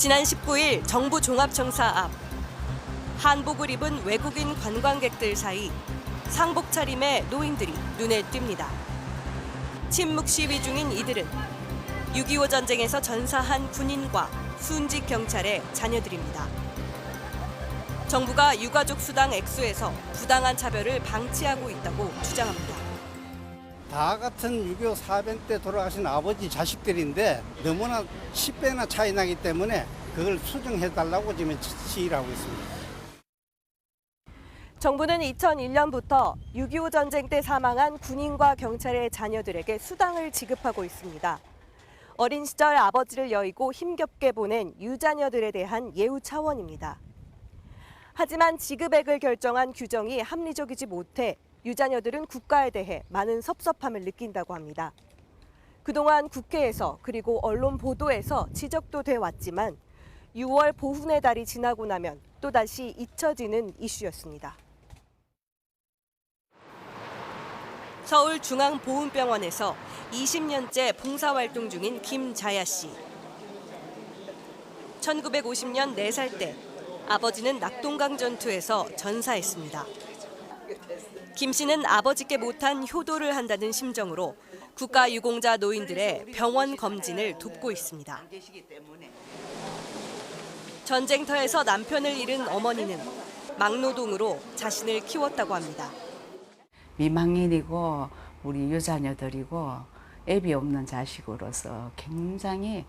지난 19일 정부 종합청사 앞 한복을 입은 외국인 관광객들 사이 상복 차림의 노인들이 눈에 띕니다. 침묵 시위 중인 이들은 6.25 전쟁에서 전사한 군인과 순직 경찰의 자녀들입니다. 정부가 유가족 수당 액수에서 부당한 차별을 방치하고 있다고 주장합니다. 다 같은 6.25 사변 때 돌아가신 아버지 자식들인데 너무나 10배나 차이 나기 때문에 그걸 수정해달라고 지금 시위를 하고 있습니다. 정부는 2001년부터 6.25 전쟁 때 사망한 군인과 경찰의 자녀들에게 수당을 지급하고 있습니다. 어린 시절 아버지를 여의고 힘겹게 보낸 유자녀들에 대한 예우 차원입니다. 하지만 지급액을 결정한 규정이 합리적이지 못해 유자녀들은 국가에 대해 많은 섭섭함을 느낀다고 합니다. 그동안 국회에서 그리고 언론 보도에서 지적도 돼 왔지만 6월 보훈의 달이 지나고 나면 또다시 잊혀지는 이슈였습니다. 서울중앙보훈병원에서 20년째 봉사활동 중인 김자야 씨. 1950년 4살 때 아버지는 낙동강 전투에서 전사했습니다. 김 씨는 아버지께 못한 효도를 한다는 심정으로 국가유공자 노인들의 병원 검진을 돕고 있습니다. 전쟁터에서 남편을 잃은 어머니는 막노동으로 자신을 키웠다고 합니다. 미망인이고 우리 유자녀들이고 애비 없는 자식으로서 굉장히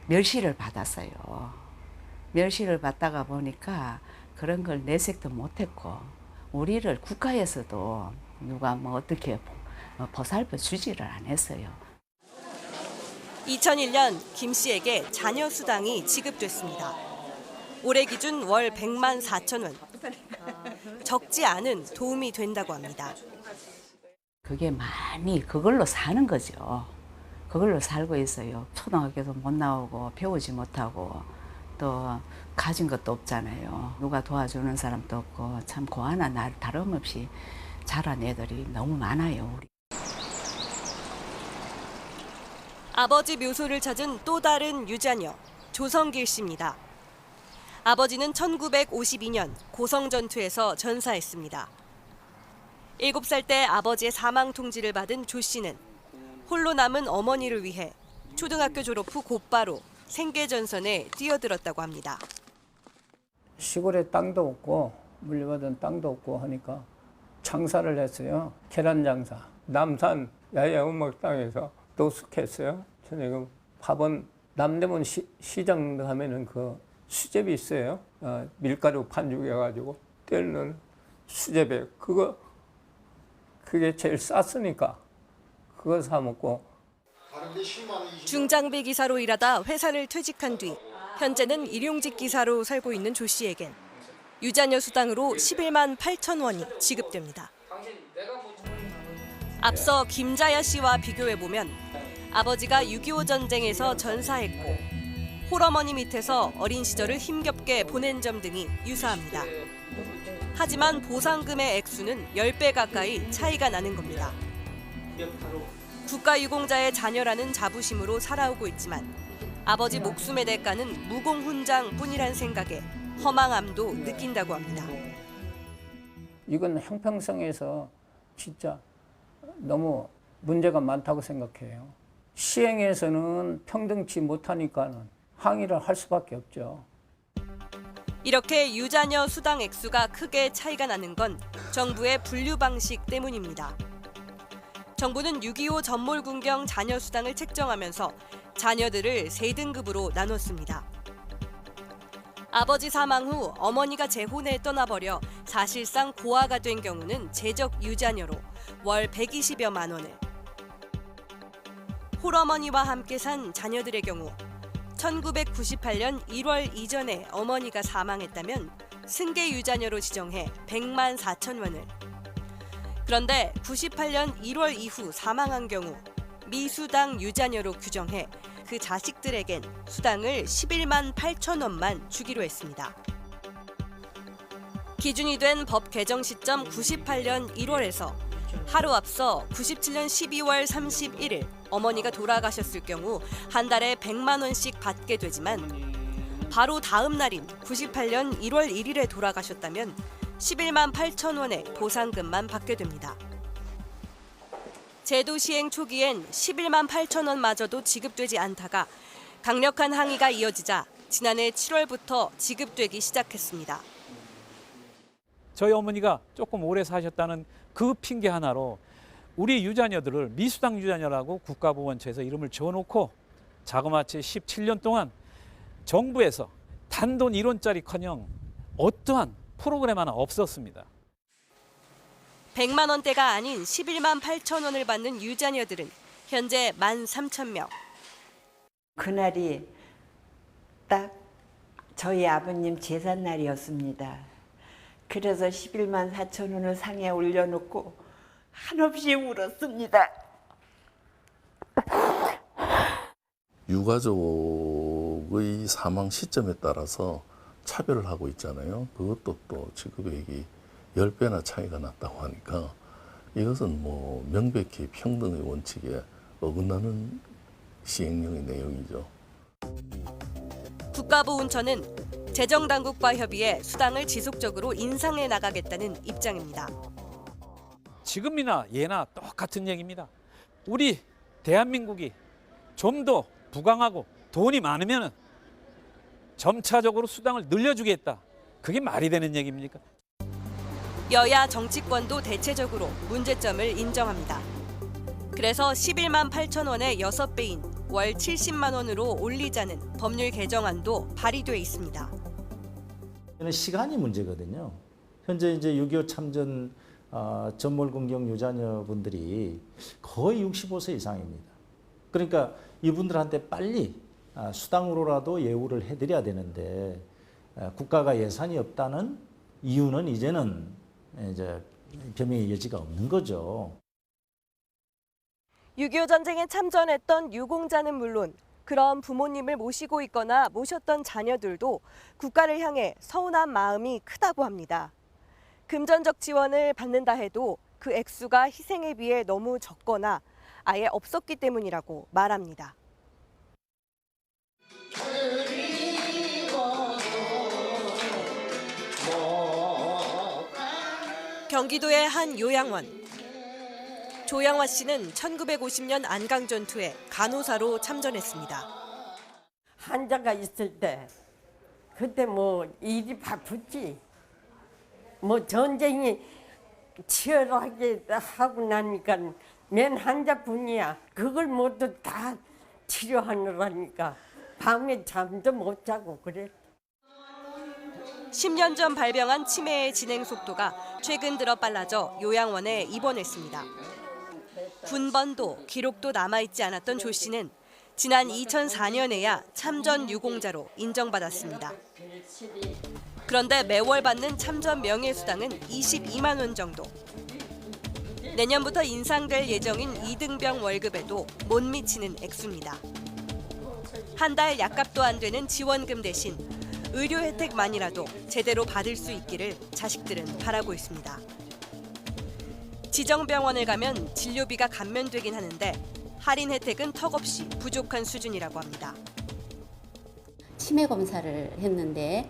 멸시를 받았어요. 멸시를 받다가 보니까 그런 걸 내색도 못했고 우리를 국가에서도 누가 뭐 어떻게 보살펴 주지를 않았어요. 2001년 김 씨에게 자녀 수당이 지급됐습니다. 올해 기준 월 100만 4천 원. 적지 않은 도움이 된다고 합니다. 그게 많이 그걸로 사는 거죠. 그걸로 살고 있어요. 초등학교도 못 나오고 배우지 못하고 또 가진 것도 없잖아요. 누가 도와주는 사람도 없고 참 고아나 날 다름없이 자란 애들이 너무 많아요. 우리. 아버지 묘소를 찾은 또 다른 유자녀, 조성길 씨입니다. 아버지는 1952년 고성전투에서 전사했습니다. 7살 때 아버지의 사망 통지를 받은 조 씨는 홀로 남은 어머니를 위해 초등학교 졸업 후 곧바로 생계전선에 뛰어들었다고 합니다. 시골에 땅도 없고 물려받은 땅도 없고 하니까 장사를 했어요. 계란 장사. 남산 야외음악 땅에서 노숙했어요. 저녁에 밥은 남대문 시장 가면은 그 수제비 있어요. 밀가루 반죽해가지고 떼는 수제비. 그게 제일 쌌으니까 그거 사 먹고. 중장비 기사로 일하다 회사를 퇴직한 뒤 현재는 일용직 기사로 살고 있는 조 씨에겐 유자녀 수당으로 11만 8천 원이 지급됩니다. 앞서 김자야 씨와 비교해보면 아버지가 6.25 전쟁에서 전사했고 홀어머니 밑에서 어린 시절을 힘겹게 보낸 점 등이 유사합니다. 하지만 보상금의 액수는 10배 가까이 차이가 나는 겁니다. 국가유공자의 자녀라는 자부심으로 살아오고 있지만 아버지 목숨의 대가는 무공훈장뿐이란 생각에 허망함도 느낀다고 합니다. 이건 형평성에서 진짜 너무 문제가 많다고 생각해요. 시행에서는 평등치 못하니까는 항의를 할 수밖에 없죠. 이렇게 유자녀 수당 액수가 크게 차이가 나는 건 정부의 분류 방식 때문입니다. 정부는 6.25 전몰군경 자녀 수당을 책정하면서 자녀들을 3등급으로 나눴습니다. 아버지 사망 후 어머니가 재혼에 떠나버려 사실상 고아가 된 경우는 재적 유자녀로 월 120여만 원을, 홀어머니와 함께 산 자녀들의 경우 1998년 1월 이전에 어머니가 사망했다면 승계 유자녀로 지정해 100만 4천 원을, 그런데 98년 1월 이후 사망한 경우 미수당 유자녀로 규정해 그 자식들에겐 수당을 11만 8천 원만 주기로 했습니다. 기준이 된 법 개정 시점 98년 1월에서 하루 앞서 97년 12월 31일 어머니가 돌아가셨을 경우 한 달에 100만 원씩 받게 되지만 바로 다음 날인 98년 1월 1일에 돌아가셨다면 11만 8천 원의 보상금만 받게 됩니다. 제도 시행 초기엔 11만 8천 원마저도 지급되지 않다가 강력한 항의가 이어지자 지난해 7월부터 지급되기 시작했습니다. 저희 어머니가 조금 오래 사셨다는 그 핑계 하나로 우리 유자녀들을 미수당 유자녀라고 국가보훈처에서 이름을 지어놓고 자그마치 17년 동안 정부에서 단돈 1원짜리커녕 어떠한 프로그램 하나 없었습니다. 100만 원대가 아닌 11만 8천 원을 받는 유자녀들은 현재 13,000명. 그날이 딱 저희 아버님 제삿날이었습니다. 그래서 11만 4천 원을 상에 올려놓고 한없이 울었습니다. 유가족의 사망 시점에 따라서 차별을 하고 있잖아요. 그것도 또 지급액이 10배나 차이가 났다고 하니까 이것은 뭐 명백히 평등의 원칙에 어긋나는 시행령의 내용이죠. 국가보훈처는 재정당국과 협의해 수당을 지속적으로 인상해 나가겠다는 입장입니다. 지금이나 예나 똑같은 얘기입니다. 우리 대한민국이 좀 더 부강하고 돈이 많으면 점차적으로 수당을 늘려주겠다. 그게 말이 되는 얘기입니까? 여야 정치권도 대체적으로 문제점을 인정합니다. 그래서 11만 8천 원의 6배인 월 70만 원으로 올리자는 법률 개정안도 발의돼 있습니다. 시간이 문제거든요. 현재 이제 6.25 참전 전몰군경 유자녀분들이 거의 65세 이상입니다. 그러니까 이분들한테 빨리 수당으로라도 예우를 해드려야 되는데 국가가 예산이 없다는 이유는 이제는 이제 변명의 여지가 없는 거죠. 6.25 전쟁에 참전했던 유공자는 물론 그런 부모님을 모시고 있거나 모셨던 자녀들도 국가를 향해 서운한 마음이 크다고 합니다. 금전적 지원을 받는다 해도 그 액수가 희생에 비해 너무 적거나 아예 없었기 때문이라고 말합니다. 경기도의 한 요양원. 조양화 씨는 1950년 안강전투에 간호사로 참전했습니다. 환자가 있을 때 그때 뭐 일이 바쁘지. 뭐 전쟁이 치열하게 하고 나니까 맨 환자뿐이야. 그걸 모두 다 치료하느라니까 밤에 잠도 못 자고 그래. 10년 전 발병한 치매의 진행 속도가 최근 들어 빨라져 요양원에 입원했습니다. 군번도 기록도 남아있지 않았던 조 씨는 지난 2004년에야 참전 유공자로 인정받았습니다. 그런데 매월 받는 참전 명예수당은 22만 원 정도. 내년부터 인상될 예정인 이등병 월급에도 못 미치는 액수입니다. 한 달 약값도 안 되는 지원금 대신 의료 혜택만이라도 제대로 받을 수 있기를 자식들은 바라고 있습니다. 지정병원을 가면 진료비가 감면되긴 하는데 할인 혜택은 턱없이 부족한 수준이라고 합니다. 치매 검사를 했는데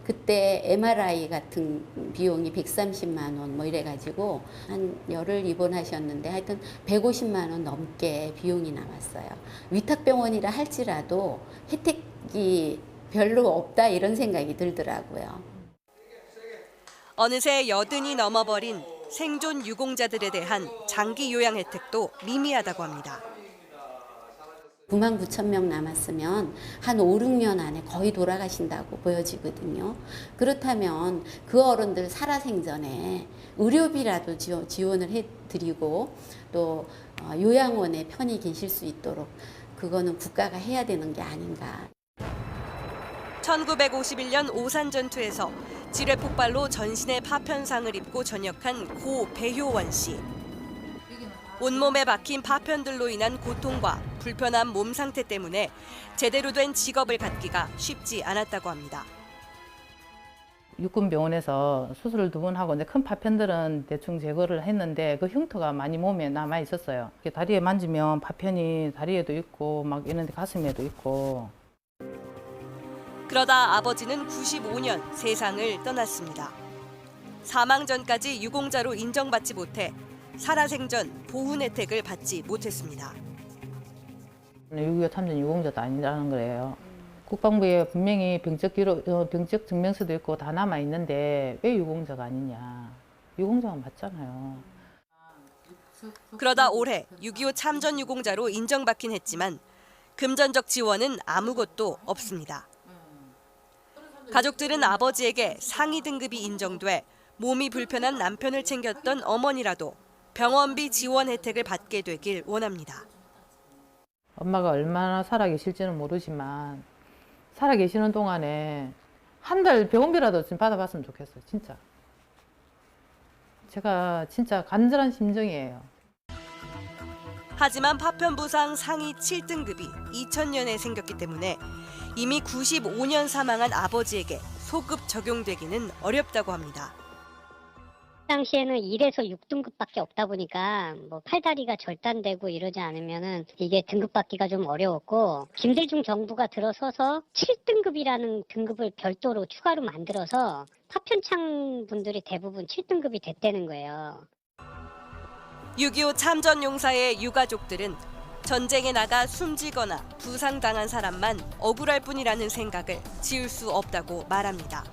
그때 MRI 같은 비용이 130만 원 뭐 이래가지고 한 열흘 입원하셨는데 하여튼 150만 원 넘게 비용이 나왔어요. 위탁병원이라 할지라도 혜택이 별로 없다 이런 생각이 들더라고요. 어느새 80이 넘어버린 생존 유공자들에 대한 장기 요양 혜택도 미미하다고 합니다. 9만 9천 명 남았으면 한 5, 6년 안에 거의 돌아가신다고 보여지거든요. 그렇다면 그 어른들 살아생전에 의료비라도 지원을 해드리고 또 요양원에 편히 계실 수 있도록 그거는 국가가 해야 되는 게 아닌가. 1951년 오산전투에서 지뢰 폭발로 전신에 파편상을 입고 전역한 고 배효원 씨. 온몸에 박힌 파편들로 인한 고통과 불편한 몸 상태 때문에 제대로 된 직업을 갖기가 쉽지 않았다고 합니다. 육군병원에서 수술을 2번 하고 이제 큰 파편들은 대충 제거를 했는데 그 흉터가 많이 몸에 남아 있었어요. 다리에 만지면 파편이 다리에도 있고 막 이런 데 가슴에도 있고. 그러다 아버지는 95년 세상을 떠났습니다. 사망 전까지 유공자로 인정받지 못해 살아생전 보훈 혜택을 받지 못했습니다. 6.25 참전 유공자도 아니라는 거예요. 국방부에 분명히 병적 증명서도 있고 다 남아 있는데 왜 유공자가 아니냐? 유공자가 맞잖아요. 그러다 올해 6.25 참전 유공자로 인정받긴 했지만 금전적 지원은 아무것도 없습니다. 가족들은 아버지에게 상위 등급이 인정돼 몸이 불편한 남편을 챙겼던 어머니라도 병원비 지원 혜택을 받게 되길 원합니다. 엄마가 얼마나 살아계실지는 모르지만 살아계시는 동안에 한 달 병원비라도 좀 받아봤으면 좋겠어요. 진짜. 제가 진짜 간절한 심정이에요. 하지만 파편부상 상위 7등급이 2000년에 생겼기 때문에 이미 95년 사망한 아버지에게 소급 적용되기는 어렵다고 합니다. 당시에는 1에서 6등급밖에 없다 보니까 뭐 팔다리가 절단되고 이러지 않으면은 이게 등급받기가 좀 어려웠고, 김대중 정부가 들어서서 7등급이라는 등급을 별도로 추가로 만들어서 파편창 분들이 대부분 7등급이 됐다는 거예요. 6.25 참전 용사의 유가족들은 전쟁에 나가 숨지거나 부상당한 사람만 억울할 뿐이라는 생각을 지울 수 없다고 말합니다.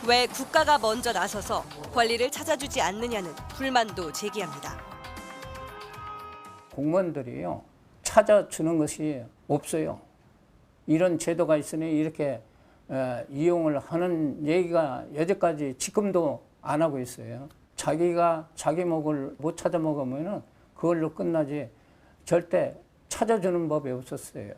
왜 국가가 먼저 나서서 권리를 찾아주지 않느냐는 불만도 제기합니다. 공무원들이요, 찾아주는 것이 없어요. 이런 제도가 있으니 이렇게 이용을 하는 얘기가 여태까지 지금도 안 하고 있어요. 자기가 자기 목을 못 찾아 먹으면 그걸로 끝나지 절대 찾아주는 법이 없었어요.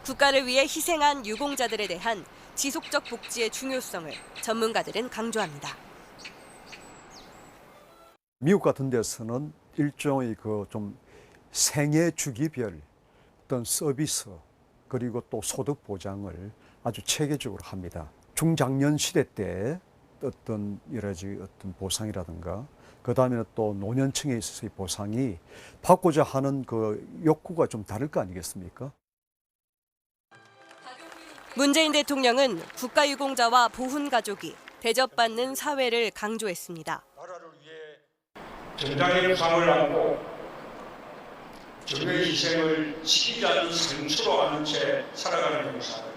국가를 위해 희생한 유공자들에 대한 지속적 복지의 중요성을 전문가들은 강조합니다. 미국 같은 데서는 일종의 그 좀 생애 주기별 어떤 서비스 그리고 또 소득 보장을 아주 체계적으로 합니다. 중장년 시대 때 어떤 여러 가지 어떤 보상이라든가 그 다음에는 또 노년층에 있어서의 보상이 받고자 하는 그 욕구가 좀 다를 거 아니겠습니까? 문재인 대통령은 국가유공자와 보훈가족이 대접받는 사회를 강조했습니다. 전장의 부상을 안고 적의 희생을 시키지 않는 상처로 안은 채 살아가는 용사들,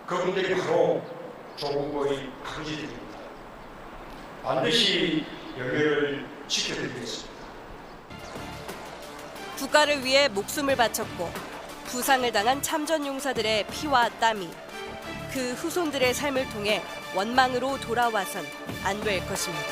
그분들이 바로 조국의 강지들입니다. 반드시 열매를 지켜드리겠습니다. 국가를 위해 목숨을 바쳤고 부상을 당한 참전용사들의 피와 땀이 그 후손들의 삶을 통해 원망으로 돌아와선 안 될 것입니다.